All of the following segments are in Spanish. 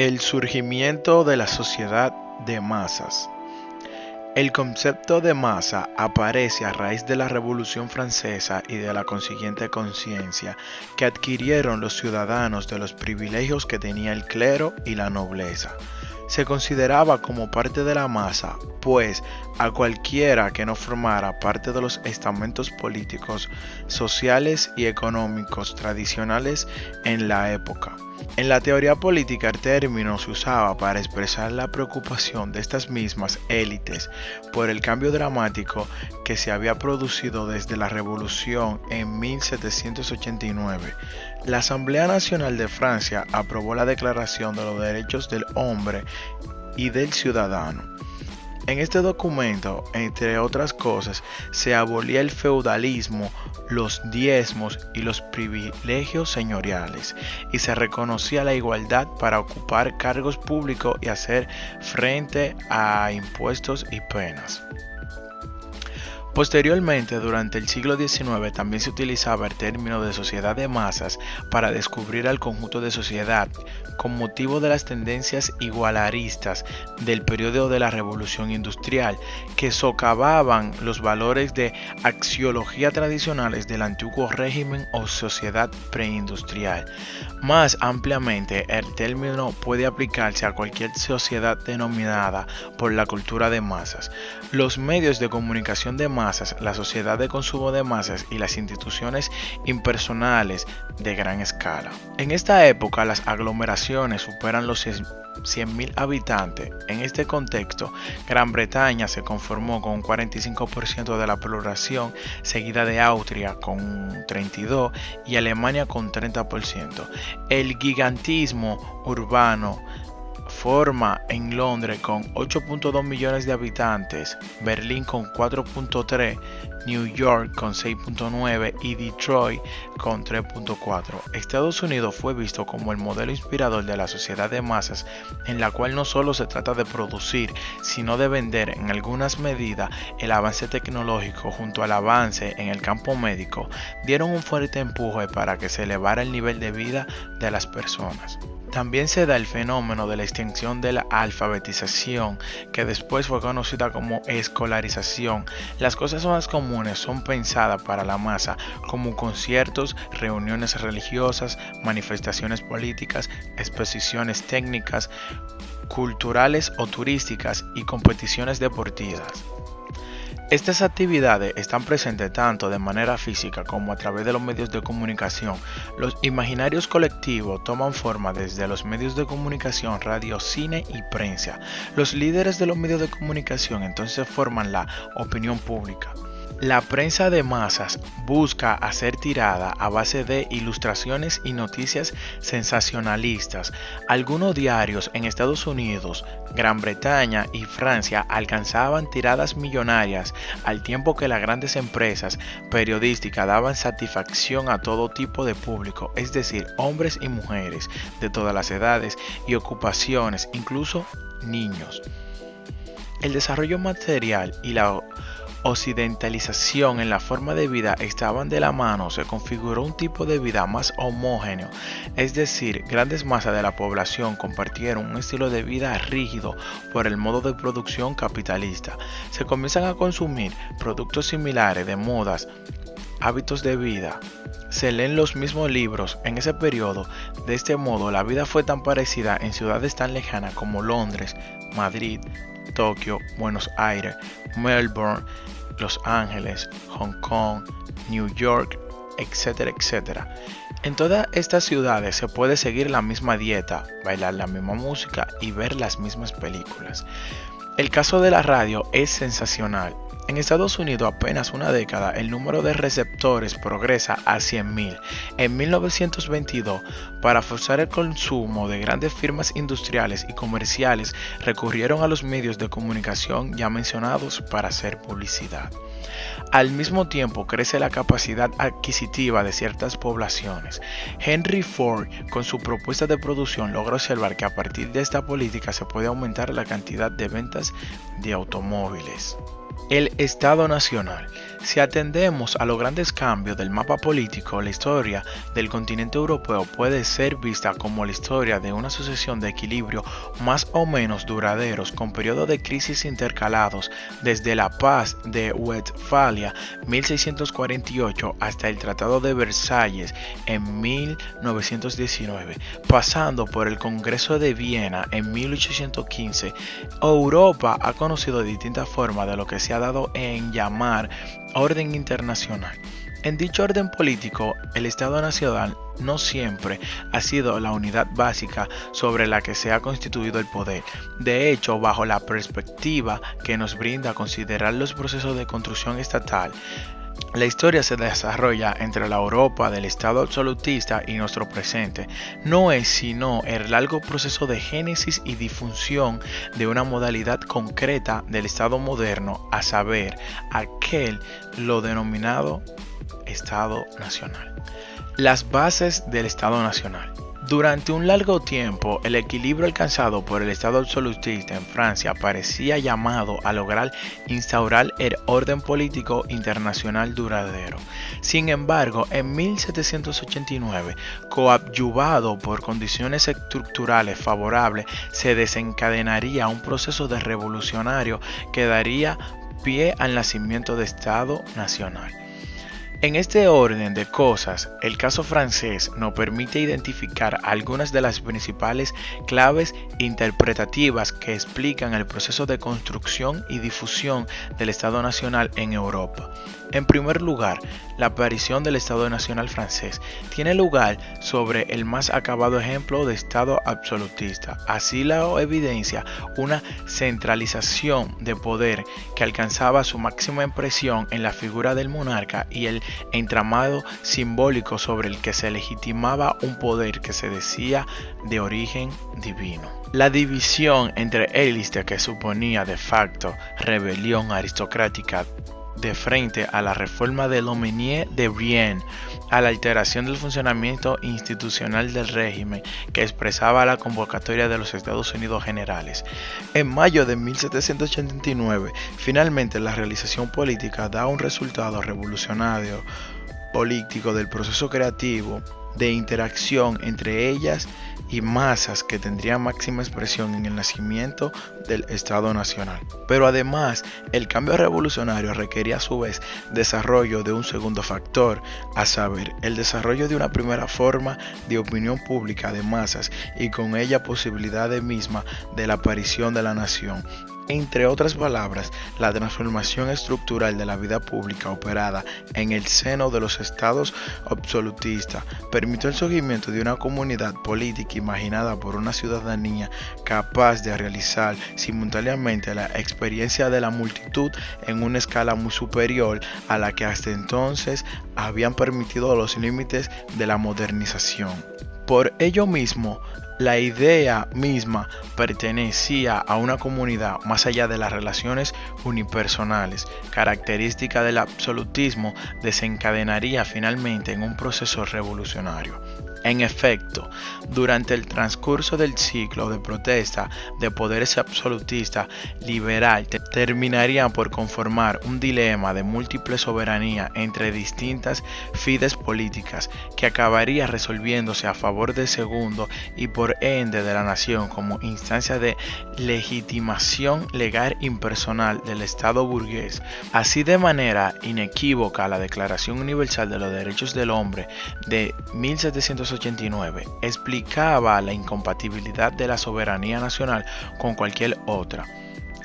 El surgimiento de la sociedad de masas. El concepto de masa aparece a raíz de la Revolución Francesa y de la consiguiente conciencia que adquirieron los ciudadanos de los privilegios que tenía el clero y la nobleza. Se consideraba como parte de la masa, pues a cualquiera que no formara parte de los estamentos políticos, sociales y económicos tradicionales en la época. En la teoría política el término se usaba para expresar la preocupación de estas mismas élites por el cambio dramático que se había producido desde la Revolución en 1789. La Asamblea Nacional de Francia aprobó la Declaración de los Derechos del Hombre y del Ciudadano. En este documento, entre otras cosas, se abolía el feudalismo, los diezmos y los privilegios señoriales, y se reconocía la igualdad para ocupar cargos públicos y hacer frente a impuestos y penas. Posteriormente, durante el siglo XIX, también se utilizaba el término de sociedad de masas para descubrir al conjunto de sociedad con motivo de las tendencias igualaristas del periodo de la Revolución Industrial, que socavaban los valores de axiología tradicionales del antiguo régimen o sociedad preindustrial. Más ampliamente, el término puede aplicarse a cualquier sociedad denominada por la cultura de masas. Los medios de comunicación de masas, la sociedad de consumo de masas y las instituciones impersonales de gran escala. En esta época, las aglomeraciones superan los 100.000 habitantes. En este contexto, Gran Bretaña se conformó con un 45% de la población, seguida de Austria con 32% y Alemania con 30%. El gigantismo urbano forma en Londres con 8.2 millones de habitantes, Berlín con 4.3, New York con 6.9 y Detroit con 3.4. Estados Unidos fue visto como el modelo inspirador de la sociedad de masas, en la cual no solo se trata de producir, sino de vender. En algunas medidas, el avance tecnológico junto al avance en el campo médico dieron un fuerte empuje para que se elevara el nivel de vida de las personas. También se da el fenómeno de la extensión de la alfabetización, que después fue conocida como escolarización. Las cosas más comunes son pensadas para la masa, como conciertos, reuniones religiosas, manifestaciones políticas, exposiciones técnicas, culturales o turísticas y competiciones deportivas. Estas actividades están presentes tanto de manera física como a través de los medios de comunicación. Los imaginarios colectivos toman forma desde los medios de comunicación, radio, cine y prensa. Los líderes de los medios de comunicación entonces forman la opinión pública. La prensa de masas busca hacer tirada a base de ilustraciones y noticias sensacionalistas. Algunos diarios en Estados Unidos, Gran Bretaña y Francia alcanzaban tiradas millonarias, al tiempo que las grandes empresas periodísticas daban satisfacción a todo tipo de público, es decir, hombres y mujeres de todas las edades y ocupaciones, incluso niños. El desarrollo material y la occidentalización en la forma de vida estaban de la mano. Se configuró un tipo de vida más homogéneo, es decir, grandes masas de la población compartieron un estilo de vida rígido por el modo de producción capitalista. Se comienzan a consumir productos similares de modas, hábitos de vida. Se leen los mismos libros en ese periodo. De este modo, la vida fue tan parecida en ciudades tan lejanas como Londres, Madrid, Tokio, Buenos Aires, Melbourne, Los Ángeles, Hong Kong, New York, etcétera, etcétera. En todas estas ciudades se puede seguir la misma dieta, bailar la misma música y ver las mismas películas. El caso de la radio es sensacional. En Estados Unidos, apenas una década, el número de receptores progresa a 100.000. En 1922, para forzar el consumo de grandes firmas industriales y comerciales, recurrieron a los medios de comunicación ya mencionados para hacer publicidad. Al mismo tiempo, crece la capacidad adquisitiva de ciertas poblaciones. Henry Ford, con su propuesta de producción, logra observar que a partir de esta política se puede aumentar la cantidad de ventas de automóviles. El Estado Nacional. Si atendemos a los grandes cambios del mapa político, la historia del continente europeo puede ser vista como la historia de una sucesión de equilibrios más o menos duraderos con periodos de crisis intercalados desde la Paz de Westfalia 1648 hasta el Tratado de Versalles en 1919, pasando por el Congreso de Viena en 1815. Europa ha conocido distintas formas de lo que se ha dado en llamar orden internacional. En dicho orden político, el Estado Nacional no siempre ha sido la unidad básica sobre la que se ha constituido el poder. De hecho, bajo la perspectiva que nos brinda considerar los procesos de construcción estatal, la historia se desarrolla entre la Europa del Estado absolutista y nuestro presente. No es sino el largo proceso de génesis y difusión de una modalidad concreta del Estado moderno, a saber, aquel lo denominado Estado Nacional. Las bases del Estado Nacional. Durante un largo tiempo, el equilibrio alcanzado por el Estado absolutista en Francia parecía llamado a lograr instaurar el orden político internacional duradero. Sin embargo, en 1789, coadyuvado por condiciones estructurales favorables, se desencadenaría un proceso de revolucionario que daría pie al nacimiento de Estado Nacional. En este orden de cosas, el caso francés nos permite identificar algunas de las principales claves interpretativas que explican el proceso de construcción y difusión del Estado Nacional en Europa. En primer lugar, la aparición del Estado Nacional francés tiene lugar sobre el más acabado ejemplo de Estado absolutista. Así lo evidencia una centralización de poder que alcanzaba su máxima impresión en la figura del monarca y el entramado simbólico sobre el que se legitimaba un poder que se decía de origen divino. La división entre élites que suponía de facto rebelión aristocrática de frente a la reforma de Lomenier de Brienne, a la alteración del funcionamiento institucional del régimen que expresaba la convocatoria de los Estados Unidos Generales. En mayo de 1789, finalmente la realización política da un resultado revolucionario político del proceso creativo de interacción entre ellas y masas que tendrían máxima expresión en el nacimiento del Estado Nacional. Pero además, el cambio revolucionario requería a su vez desarrollo de un segundo factor, a saber, el desarrollo de una primera forma de opinión pública de masas y con ella posibilidades misma de la aparición de la nación. Entre otras palabras, la transformación estructural de la vida pública operada en el seno de los estados absolutistas permitió el surgimiento de una comunidad política imaginada por una ciudadanía capaz de realizar simultáneamente la experiencia de la multitud en una escala muy superior a la que hasta entonces habían permitido los límites de la modernización. Por ello mismo, la idea misma pertenecía a una comunidad más allá de las relaciones unipersonales. Característica del absolutismo desencadenaría finalmente en un proceso revolucionario. En efecto, durante el transcurso del ciclo de protesta de poderes absolutistas liberal terminarían por conformar un dilema de múltiple soberanía entre distintas fides políticas que acabaría resolviéndose a favor del segundo y por ende de la nación como instancia de legitimación legal impersonal del Estado burgués. Así, de manera inequívoca, la Declaración Universal de los Derechos del Hombre de 1789 explicaba la incompatibilidad de la soberanía nacional con cualquier otra.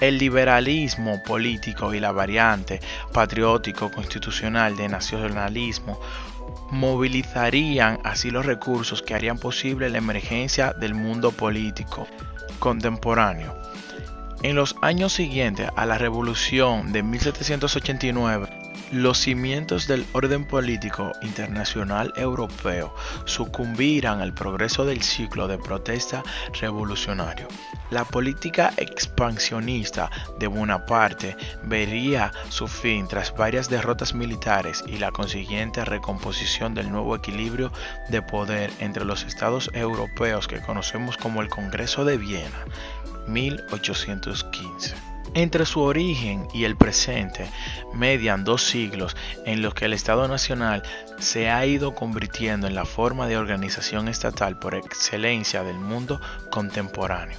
El liberalismo político y la variante patriótico-constitucional de nacionalismo movilizarían así los recursos que harían posible la emergencia del mundo político contemporáneo. En los años siguientes a la Revolución de 1789, los cimientos del orden político internacional europeo sucumbirán al progreso del ciclo de protesta revolucionario. La política expansionista de Bonaparte vería su fin tras varias derrotas militares y la consiguiente recomposición del nuevo equilibrio de poder entre los estados europeos que conocemos como el Congreso de Viena, 1815. Entre su origen y el presente median 2 siglos en los que el Estado Nacional se ha ido convirtiendo en la forma de organización estatal por excelencia del mundo contemporáneo.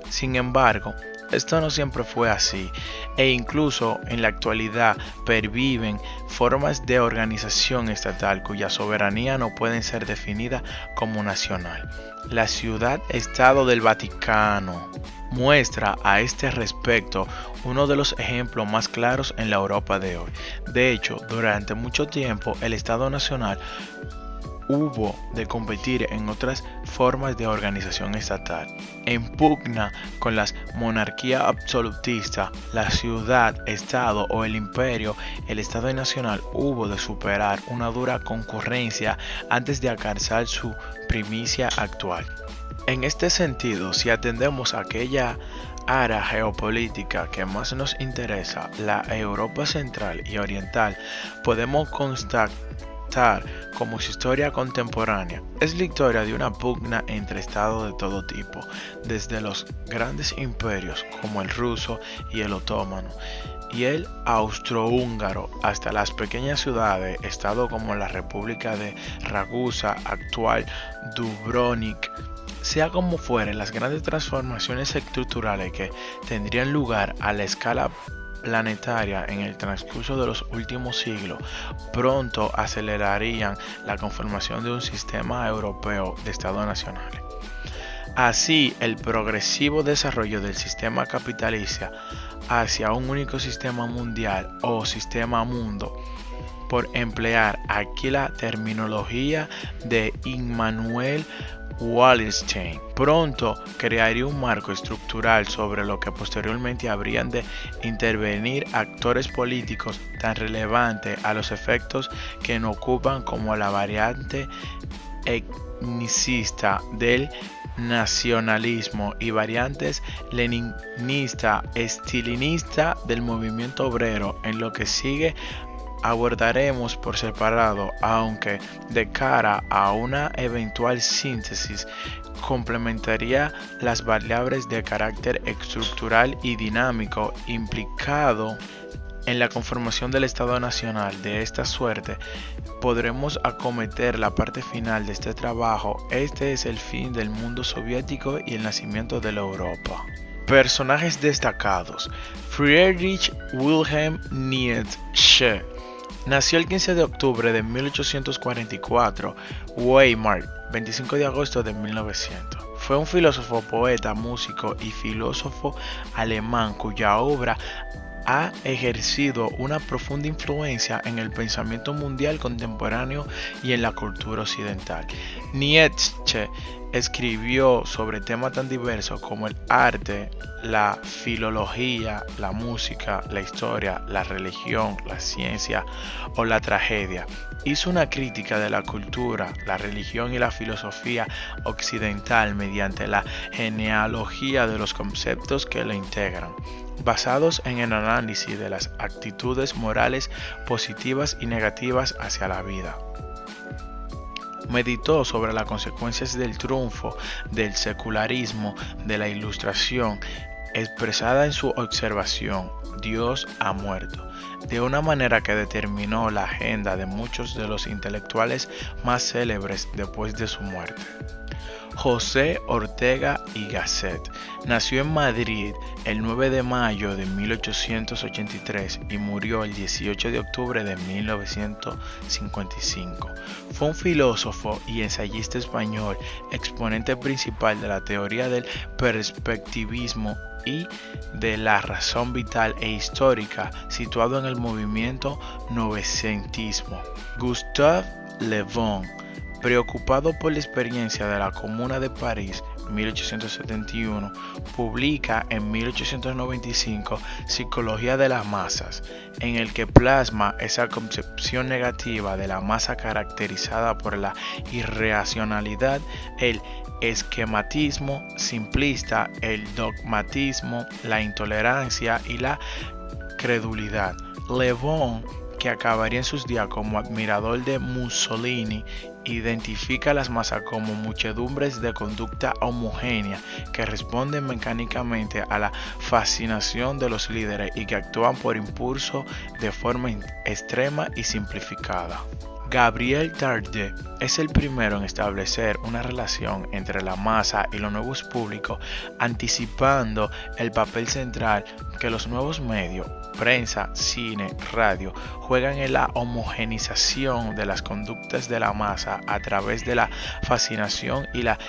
Sin embargo, esto no siempre fue así, e incluso en la actualidad perviven formas de organización estatal cuya soberanía no pueden ser definida como nacional. La ciudad-estado del Vaticano muestra a este respecto uno de los ejemplos más claros en la Europa de hoy. De hecho, durante mucho tiempo el Estado Nacional hubo de competir en otras formas de organización estatal. En pugna con las monarquías absolutistas, la ciudad, estado o el imperio, el Estado Nacional hubo de superar una dura concurrencia antes de alcanzar su primicia actual. En este sentido, si atendemos a aquella área geopolítica que más nos interesa, la Europa central y oriental, podemos constatar como su historia contemporánea es la historia de una pugna entre estados de todo tipo, desde los grandes imperios como el ruso y el otomano y el austrohúngaro hasta las pequeñas ciudades, estados como la República de Ragusa, actual Dubrovnik. Sea como fuere, las grandes transformaciones estructurales que tendrían lugar a la escala planetaria en el transcurso de los últimos siglos pronto acelerarían la conformación de un sistema europeo de estados nacionales. Así, el progresivo desarrollo del sistema capitalista hacia un único sistema mundial o sistema mundo, por emplear aquí la terminología de Immanuel Wallerstein, pronto crearía un marco estructural sobre lo que posteriormente habrían de intervenir actores políticos tan relevantes a los efectos que nos ocupan como la variante etnicista del nacionalismo y variantes leninista, estilinista del movimiento obrero. En lo que sigue abordaremos por separado, aunque de cara a una eventual síntesis complementaría las variables de carácter estructural y dinámico implicado en la conformación del Estado Nacional. De esta suerte podremos acometer la parte final de este trabajo. Este es el fin del mundo soviético y el nacimiento de la Europa. Personajes destacados: Friedrich Wilhelm Nietzsche. Nació el 15 de octubre de 1844, Weimar, 25 de agosto de 1900. Fue un filósofo, poeta, músico y filósofo alemán cuya obra ha ejercido una profunda influencia en el pensamiento mundial contemporáneo y en la cultura occidental. Nietzsche escribió sobre temas tan diversos como el arte, la filología, la música, la historia, la religión, la ciencia o la tragedia. Hizo una crítica de la cultura, la religión y la filosofía occidental mediante la genealogía de los conceptos que lo integran, basados en el análisis de las actitudes morales positivas y negativas hacia la vida. Meditó sobre las consecuencias del triunfo del secularismo, de la Ilustración, expresada en su observación "Dios ha muerto", de una manera que determinó la agenda de muchos de los intelectuales más célebres después de su muerte. José Ortega y Gasset nació en Madrid el 9 de mayo de 1883 y murió el 18 de octubre de 1955. Fue un filósofo y ensayista español, exponente principal de la teoría del perspectivismo y de la razón vital e histórica, situado en el movimiento novecentismo. Gustave Le Bon, preocupado por la experiencia de la Comuna de París, 1871, publica en 1895 Psicología de las masas, en el que plasma esa concepción negativa de la masa caracterizada por la irracionalidad, el esquematismo simplista, el dogmatismo, la intolerancia y la credulidad. Le Bon que acabaría en sus días como admirador de Mussolini, identifica a las masas como muchedumbres de conducta homogénea que responden mecánicamente a la fascinación de los líderes y que actúan por impulso de forma extrema y simplificada. Gabriel Tarde es el primero en establecer una relación entre la masa y los nuevos públicos, anticipando el papel central que los nuevos medios, prensa, cine, radio, juegan en la homogeneización de las conductas de la masa a través de la fascinación y la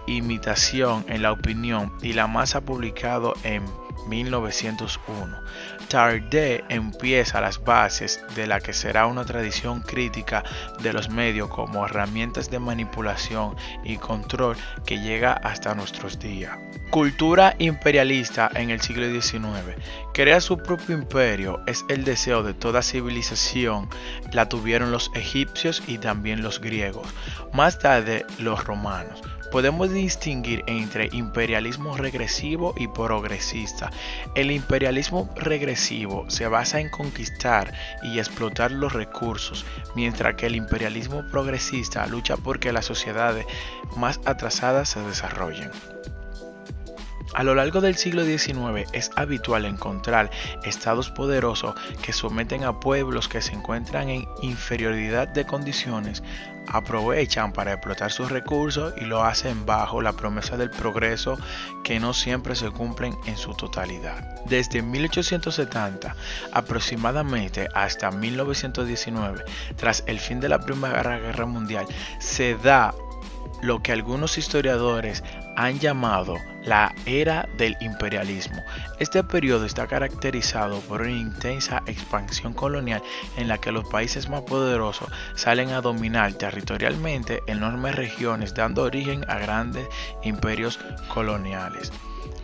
imitación en la opinión y la masa publicado en 1901. Tarde empieza las bases de la que será una tradición crítica de los medios como herramientas de manipulación y control que llega hasta nuestros días. Cultura imperialista en el siglo XIX. Crear su propio imperio es el deseo de toda civilización. La tuvieron los egipcios y también los griegos. Más tarde los romanos. Podemos distinguir entre imperialismo regresivo y progresista. El imperialismo regresivo se basa en conquistar y explotar los recursos, mientras que el imperialismo progresista lucha por que las sociedades más atrasadas se desarrollen. A lo largo del siglo XIX es habitual encontrar estados poderosos que someten a pueblos que se encuentran en inferioridad de condiciones, aprovechan para explotar sus recursos y lo hacen bajo la promesa del progreso que no siempre se cumplen en su totalidad. Desde 1870 aproximadamente hasta 1919, tras el fin de la Primera Guerra Mundial, se da lo que algunos historiadores han llamado la era del imperialismo. Este periodo está caracterizado por una intensa expansión colonial en la que los países más poderosos salen a dominar territorialmente enormes regiones, dando origen a grandes imperios coloniales.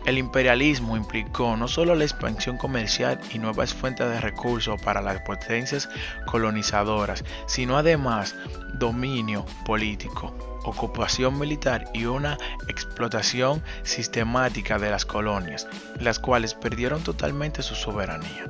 El imperialismo implicó no solo la expansión comercial y nuevas fuentes de recursos para las potencias colonizadoras, sino además dominio político, ocupación militar y una explotación sistemática de las colonias, las cuales perdieron totalmente su soberanía.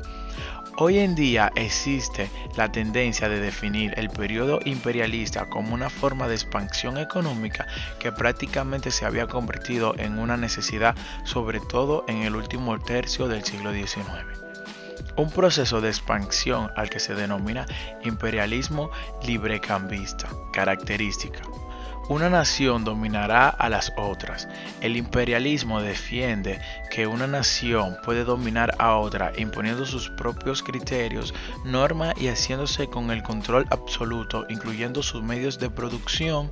Hoy en día existe la tendencia de definir el periodo imperialista como una forma de expansión económica que prácticamente se había convertido en una necesidad, sobre todo en el último tercio del siglo XIX. Un proceso de expansión al que se denomina imperialismo librecambista. Característica: una nación dominará a las otras. El imperialismo defiende que una nación puede dominar a otra imponiendo sus propios criterios, normas y haciéndose con el control absoluto, incluyendo sus medios de producción.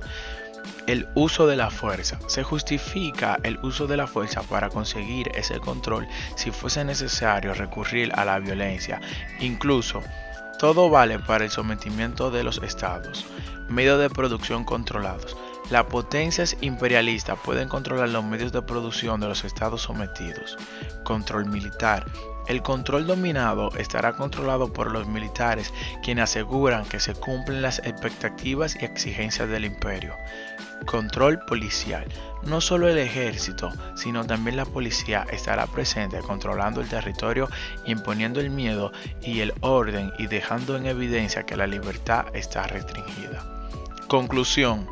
El uso de la fuerza. Se justifica el uso de la fuerza para conseguir ese control si fuese necesario recurrir a la violencia. Incluso, todo vale para el sometimiento de los estados. Medios de producción controlados. Las potencias imperialistas pueden controlar los medios de producción de los estados sometidos. Control militar. El control dominado estará controlado por los militares, quienes aseguran que se cumplen las expectativas y exigencias del imperio. Control policial. No solo el ejército, sino también la policía estará presente controlando el territorio, imponiendo el miedo y el orden y dejando en evidencia que la libertad está restringida. Conclusión.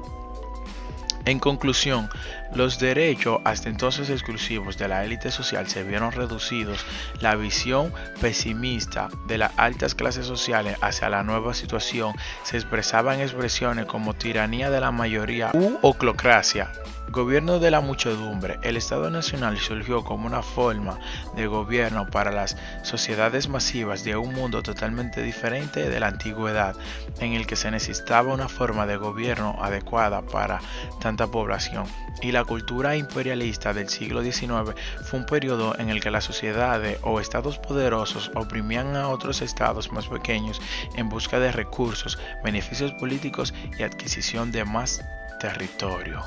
En conclusión, los derechos hasta entonces exclusivos de la élite social se vieron reducidos. La visión pesimista de las altas clases sociales hacia la nueva situación se expresaba en expresiones como tiranía de la mayoría u oclocracia, gobierno de la muchedumbre. El Estado Nacional surgió como una forma de gobierno para las sociedades masivas de un mundo totalmente diferente de la antigüedad, en el que se necesitaba una forma de gobierno adecuada para tanta población. Y la cultura imperialista del siglo XIX fue un periodo en el que las sociedades o estados poderosos oprimían a otros estados más pequeños en busca de recursos, beneficios políticos y adquisición de más territorio.